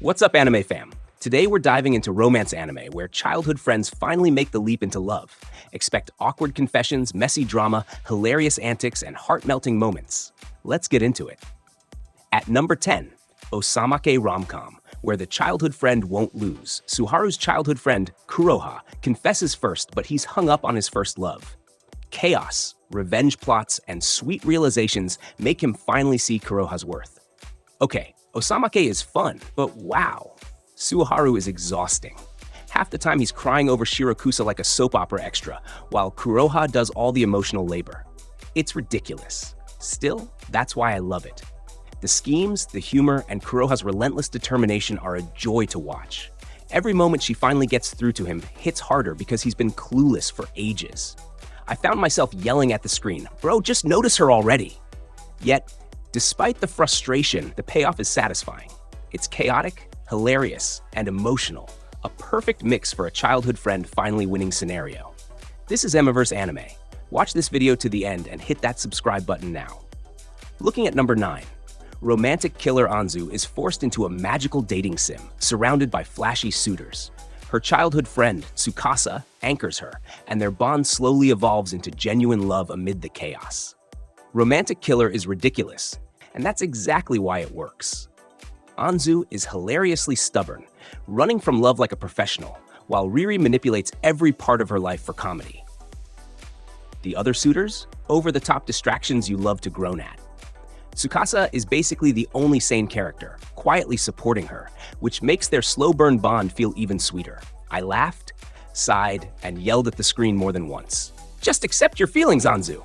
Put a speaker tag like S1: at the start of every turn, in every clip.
S1: What's up, anime fam? Today we're diving into romance anime where childhood friends finally make the leap into love. Expect awkward confessions, messy drama, hilarious antics, and heart-melting moments. Let's get into it. At number 10, Osamake rom-com, where the childhood friend won't lose. Suharu's childhood friend, Kuroha, confesses first, but he's hung up on his first love. Chaos, revenge plots, and sweet realizations make him finally see Kuroha's worth. Okay, osamake is fun, but wow, Suharu is exhausting. Half the time he's crying over Shirakusa like a soap opera extra, while Kuroha does all the emotional labor. It's ridiculous. Still, that's why I love it. The schemes, the humor, and Kuroha's relentless determination are a joy to watch. Every moment she finally gets through to him hits harder because he's been clueless for ages. I found myself yelling at the screen, "Bro, just notice her already." Yet, despite the frustration, the payoff is satisfying. It's chaotic, hilarious, and emotional, a perfect mix for a childhood friend finally winning scenario. This is Emiverse Anime. Watch this video to the end and hit that subscribe button now. Looking at number 9, romantic killer Anzu is forced into a magical dating sim, surrounded by flashy suitors. Her childhood friend, Tsukasa, anchors her, and their bond slowly evolves into genuine love amid the chaos. Romantic killer is ridiculous, and that's exactly why it works. Anzu is hilariously stubborn, running from love like a professional, while Riri manipulates every part of her life for comedy. The other suitors? Over-the-top distractions you love to groan at. Tsukasa is basically the only sane character, quietly supporting her, which makes their slow-burn bond feel even sweeter. I laughed, sighed, and yelled at the screen more than once. Just accept your feelings, Anzu!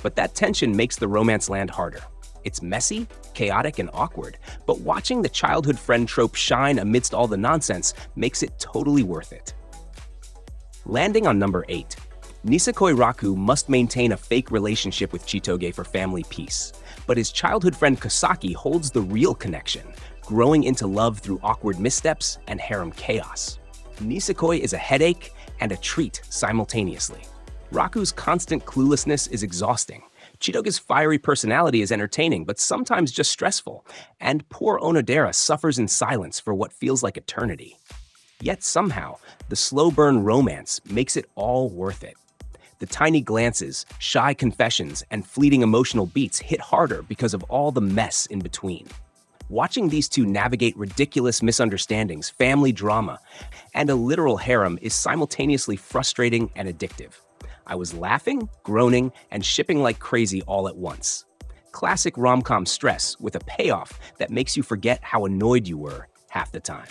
S1: But that tension makes the romance land harder. It's messy, chaotic, and awkward, but watching the childhood friend trope shine amidst all the nonsense makes it totally worth it. Landing on number 8, Nisekoi Raku must maintain a fake relationship with Chitoge for family peace, but his childhood friend Kosaki holds the real connection, growing into love through awkward missteps and harem chaos. Nisekoi is a headache and a treat simultaneously. Raku's constant cluelessness is exhausting. Chitoge's fiery personality is entertaining, but sometimes just stressful, and poor Onodera suffers in silence for what feels like eternity. Yet somehow, the slow-burn romance makes it all worth it. The tiny glances, shy confessions, and fleeting emotional beats hit harder because of all the mess in between. Watching these two navigate ridiculous misunderstandings, family drama, and a literal harem is simultaneously frustrating and addictive. I was laughing, groaning, and shipping like crazy all at once. Classic rom-com stress with a payoff that makes you forget how annoyed you were half the time.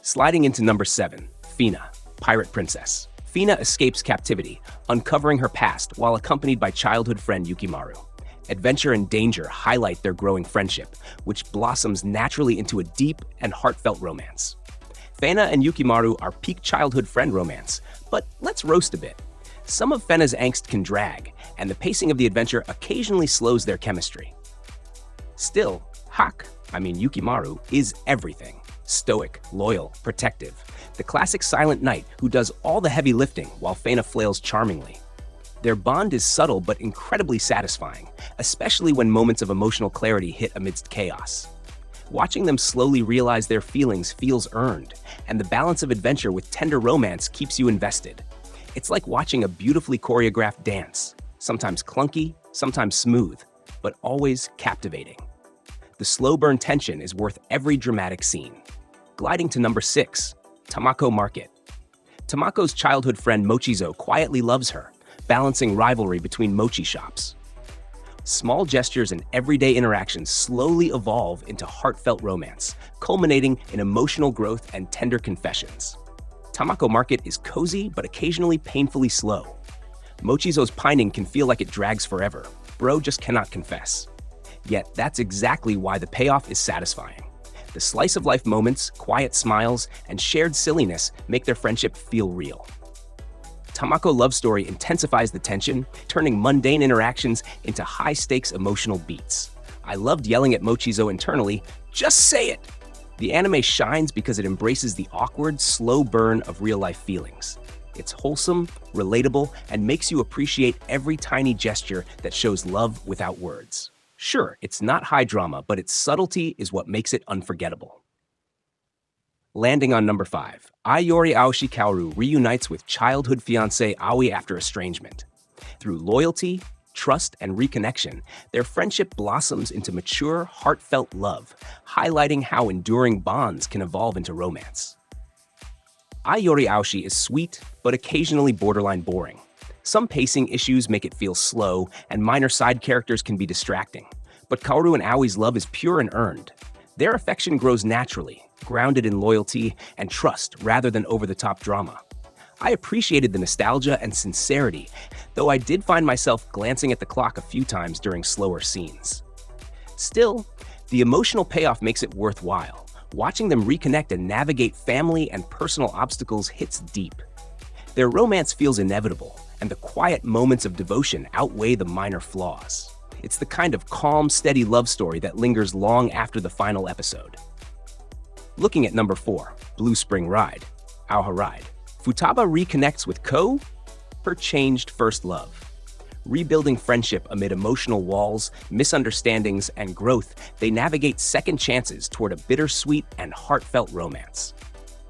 S1: Sliding into number 7, Fena, Pirate Princess. Fena escapes captivity, uncovering her past while accompanied by childhood friend Yukimaru. Adventure and danger highlight their growing friendship, which blossoms naturally into a deep and heartfelt romance. Fena and Yukimaru are peak childhood friend romance, but let's roast a bit. Some of Fena's angst can drag, and the pacing of the adventure occasionally slows their chemistry. Still, Yukimaru is everything. Stoic, loyal, protective. The classic silent knight who does all the heavy lifting while Fena flails charmingly. Their bond is subtle but incredibly satisfying, especially when moments of emotional clarity hit amidst chaos. Watching them slowly realize their feelings feels earned, and the balance of adventure with tender romance keeps you invested. It's like watching a beautifully choreographed dance, sometimes clunky, sometimes smooth, but always captivating. The slow burn tension is worth every dramatic scene. Gliding to number 6, Tamako Market. Tamako's childhood friend Mochizo quietly loves her, balancing rivalry between mochi shops. Small gestures and everyday interactions slowly evolve into heartfelt romance, culminating in emotional growth and tender confessions. Tamako Market is cozy but occasionally painfully slow. Mochizo's pining can feel like it drags forever. Bro just cannot confess. Yet that's exactly why the payoff is satisfying. The slice-of-life moments, quiet smiles, and shared silliness make their friendship feel real. Tamako love story intensifies the tension, turning mundane interactions into high-stakes emotional beats. I loved yelling at Mochizo internally, "Just say it!" The anime shines because it embraces the awkward, slow burn of real-life feelings. It's wholesome, relatable, and makes you appreciate every tiny gesture that shows love without words. Sure, it's not high drama, but its subtlety is what makes it unforgettable. Landing on number 5, Yori Aoshi Kaoru reunites with childhood fiancé Aoi after estrangement. Through loyalty, trust, and reconnection, their friendship blossoms into mature, heartfelt love, highlighting how enduring bonds can evolve into romance. Yori Aoshi is sweet, but occasionally borderline boring. Some pacing issues make it feel slow, and minor side characters can be distracting. But Kaoru and Aoi's love is pure and earned. Their affection grows naturally, grounded in loyalty and trust rather than over-the-top drama. I appreciated the nostalgia and sincerity, though I did find myself glancing at the clock a few times during slower scenes. Still, the emotional payoff makes it worthwhile. Watching them reconnect and navigate family and personal obstacles hits deep. Their romance feels inevitable, and the quiet moments of devotion outweigh the minor flaws. It's the kind of calm, steady love story that lingers long after the final episode. Looking at number 4, Blue Spring Ride, Aoha Ride. Futaba reconnects with Ko, her changed first love. Rebuilding friendship amid emotional walls, misunderstandings, and growth, they navigate second chances toward a bittersweet and heartfelt romance.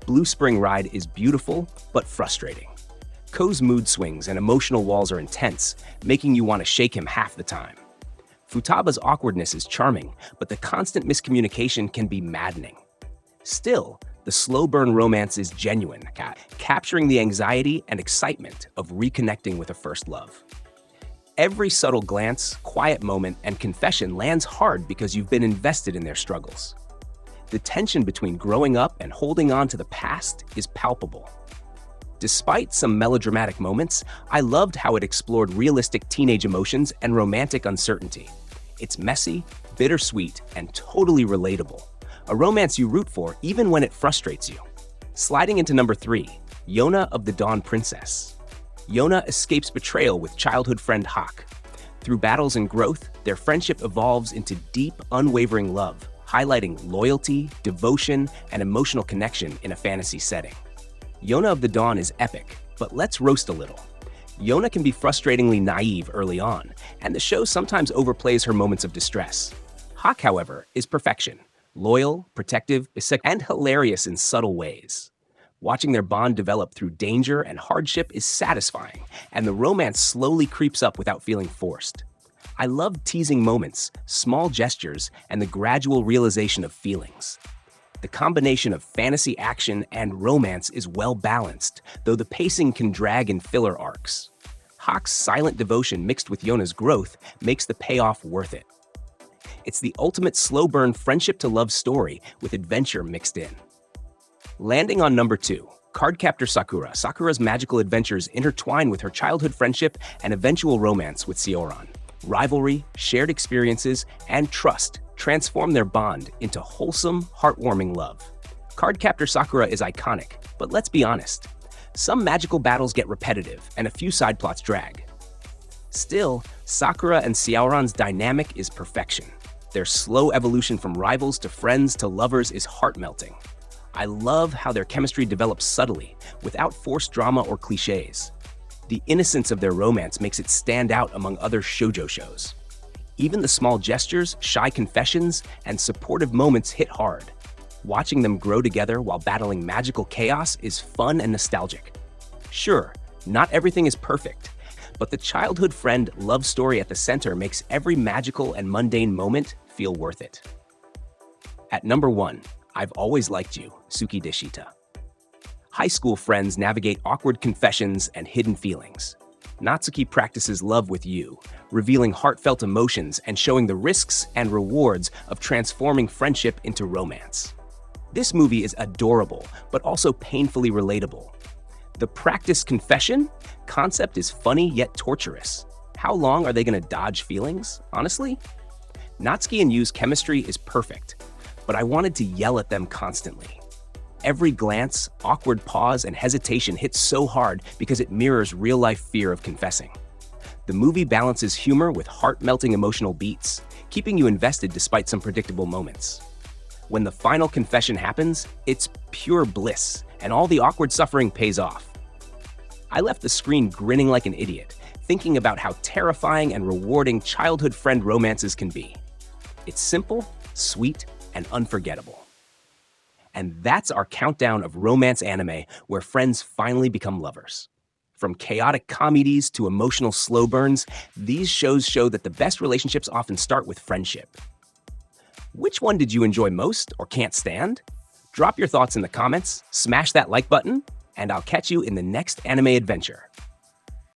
S1: Blue Spring Ride is beautiful, but frustrating. Ko's mood swings and emotional walls are intense, making you want to shake him half the time. Futaba's awkwardness is charming, but the constant miscommunication can be maddening. Still, the slow burn romance is genuine, capturing the anxiety and excitement of reconnecting with a first love. Every subtle glance, quiet moment, and confession lands hard because you've been invested in their struggles. The tension between growing up and holding on to the past is palpable. Despite some melodramatic moments, I loved how it explored realistic teenage emotions and romantic uncertainty. It's messy, bittersweet, and totally relatable. A romance you root for even when it frustrates you. Sliding into number 3, Yona of the Dawn Princess. Yona escapes betrayal with childhood friend Hak. Through battles and growth, their friendship evolves into deep, unwavering love, highlighting loyalty, devotion, and emotional connection in a fantasy setting. Yona of the Dawn is epic, but let's roast a little. Yona can be frustratingly naive early on, and the show sometimes overplays her moments of distress. Hak, however, is perfection. Loyal, protective, and hilarious in subtle ways. Watching their bond develop through danger and hardship is satisfying, and the romance slowly creeps up without feeling forced. I love teasing moments, small gestures, and the gradual realization of feelings. The combination of fantasy action and romance is well balanced, though the pacing can drag in filler arcs. Hak's silent devotion mixed with Yona's growth makes the payoff worth it. It's the ultimate slow burn friendship to love story with adventure mixed in. Landing on number 2, Cardcaptor Sakura. Sakura's magical adventures intertwine with her childhood friendship and eventual romance with Sioran. Rivalry, shared experiences, and trust transform their bond into wholesome, heartwarming love. Cardcaptor Sakura is iconic, but let's be honest. Some magical battles get repetitive, and a few side plots drag. Still, Sakura and Sioran's dynamic is perfection. Their slow evolution from rivals to friends to lovers is heart-melting. I love how their chemistry develops subtly, without forced drama or cliches. The innocence of their romance makes it stand out among other shoujo shows. Even the small gestures, shy confessions, and supportive moments hit hard. Watching them grow together while battling magical chaos is fun and nostalgic. Sure, not everything is perfect, but the childhood friend love story at the center makes every magical and mundane moment feel worth it. At number 1, I've Always Liked You, Suki Deshita. High school friends navigate awkward confessions and hidden feelings. Natsuki practices love with you, revealing heartfelt emotions and showing the risks and rewards of transforming friendship into romance. This movie is adorable, but also painfully relatable. The practice confession concept is funny yet torturous. How long are they going to dodge feelings, honestly? Natsuki and Yu's chemistry is perfect, but I wanted to yell at them constantly. Every glance, awkward pause, and hesitation hits so hard because it mirrors real-life fear of confessing. The movie balances humor with heart-melting emotional beats, keeping you invested despite some predictable moments. When the final confession happens, it's pure bliss, and all the awkward suffering pays off. I left the screen grinning like an idiot, thinking about how terrifying and rewarding childhood friend romances can be. It's simple, sweet, and unforgettable. And that's our countdown of romance anime where friends finally become lovers. From chaotic comedies to emotional slow burns, these shows show that the best relationships often start with friendship. Which one did you enjoy most or can't stand? Drop your thoughts in the comments, smash that like button, and I'll catch you in the next anime adventure.